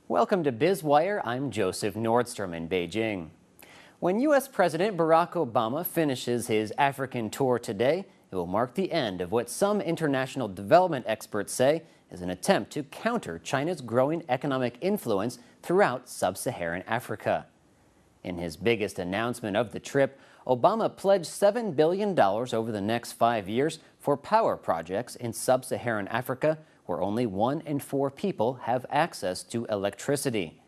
Welcome to BizWire. I'm Joseph Nordstrom in Beijing. When U.S. President Barack Obama finishes his African tour today, it will mark the end of what some international development experts say is an attempt to counter China's growing economic influence throughout sub-Saharan Africa. In his biggest announcement of the trip, Obama pledged $7 billion over the next 5 years for power projects in sub-Saharan Africa, where only 1 in 4 people have access to electricity.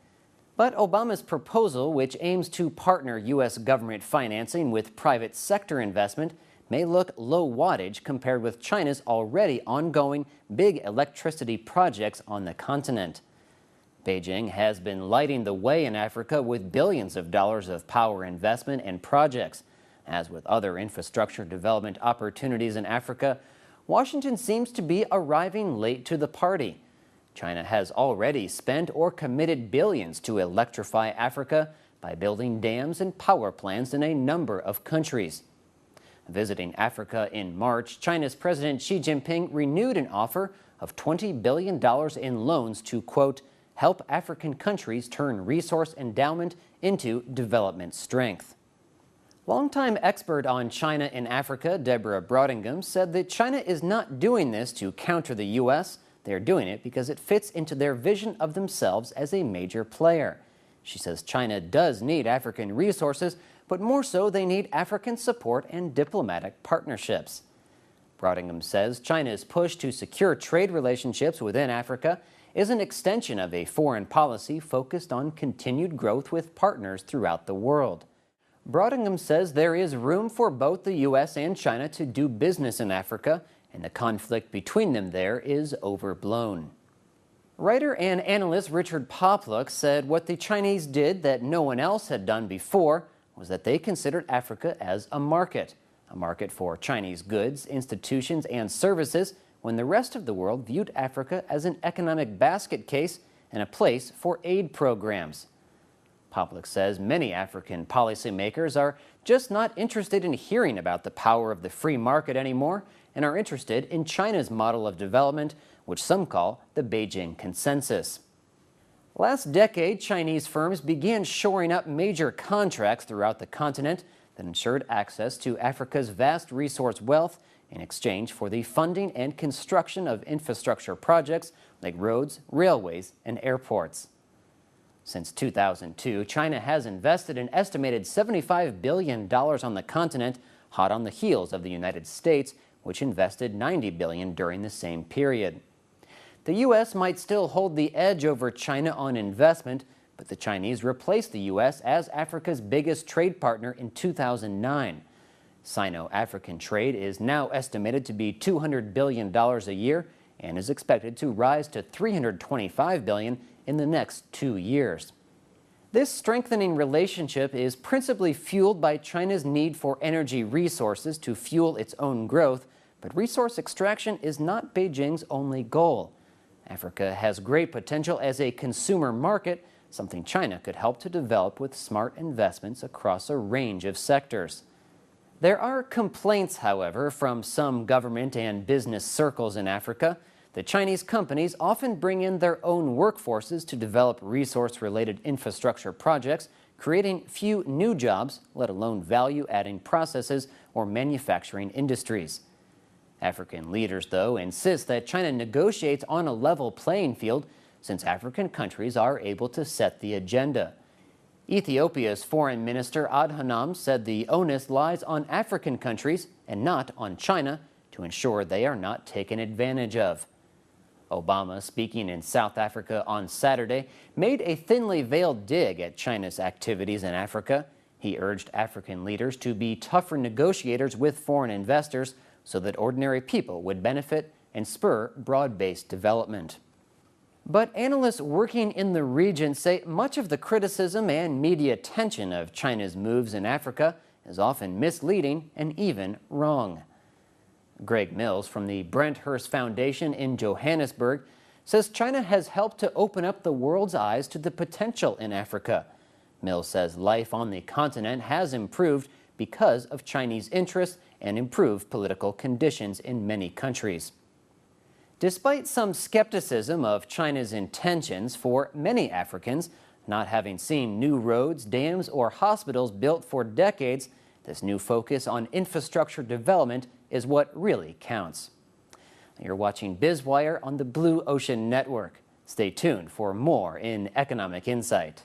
But Obama's proposal, which aims to partner U.S. government financing with private sector investment, may look low wattage compared with China's already ongoing big electricity projects on the continent. Beijing has been lighting the way in Africa with billions of dollars of power investment and projects. As with other infrastructure development opportunities in Africa, Washington seems to be arriving late to the party. China has already spent or committed billions to electrify Africa by building dams and power plants in a number of countries. Visiting Africa in March, China's President Xi Jinping renewed an offer of $20 billion in loans to, quote, help African countries turn resource endowment into development strength. Longtime expert on China in Africa, Deborah Brodingham, said that China is not doing this to counter the U.S. They're doing it because it fits into their vision of themselves as a major player. She says China does need African resources, but more so they need African support and diplomatic partnerships. Brodingham says China's push to secure trade relationships within Africa is an extension of a foreign policy focused on continued growth with partners throughout the world. Brodingham says there is room for both the U.S. and China to do business in Africa, and the conflict between them there is overblown. Writer and analyst Richard Popluk said what the Chinese did that no one else had done before was that they considered Africa as a market for Chinese goods, institutions, and services, when the rest of the world viewed Africa as an economic basket case and a place for aid programs. Popluk says many African policymakers are just not interested in hearing about the power of the free market anymore and are interested in China's model of development, which some call the Beijing Consensus. Last decade, Chinese firms began shoring up major contracts throughout the continent that ensured access to Africa's vast resource wealth in exchange for the funding and construction of infrastructure projects like roads, railways, and airports. Since 2002, China has invested an estimated $75 billion on the continent, hot on the heels of the United States, which invested $90 billion during the same period. The U.S. might still hold the edge over China on investment, but the Chinese replaced the U.S. as Africa's biggest trade partner in 2009. Sino-African trade is now estimated to be $200 billion a year and is expected to rise to $325 billion in the next 2 years. This strengthening relationship is principally fueled by China's need for energy resources to fuel its own growth, but resource extraction is not Beijing's only goal. Africa has great potential as a consumer market, something China could help to develop with smart investments across a range of sectors. There are complaints, however, from some government and business circles in Africa that Chinese companies often bring in their own workforces to develop resource-related infrastructure projects, creating few new jobs, let alone value-adding processes or manufacturing industries. African leaders, though, insist that China negotiates on a level playing field since African countries are able to set the agenda. Ethiopia's Foreign Minister Adhanom said the onus lies on African countries and not on China to ensure they are not taken advantage of. Obama, speaking in South Africa on Saturday, made a thinly veiled dig at China's activities in Africa. He urged African leaders to be tougher negotiators with foreign investors so that ordinary people would benefit and spur broad-based development. But analysts working in the region say much of the criticism and media attention of China's moves in Africa is often misleading and even wrong. Greg Mills from the Brent Hearst Foundation in Johannesburg says China has helped to open up the world's eyes to the potential in Africa. Mills says life on the continent has improved because of Chinese interest and improved political conditions in many countries. Despite some skepticism of China's intentions, for many Africans, not having seen new roads, dams, or hospitals built for decades, this new focus on infrastructure development is what really counts. You're watching BizWire on the Blue Ocean Network. Stay tuned for more in Economic Insight.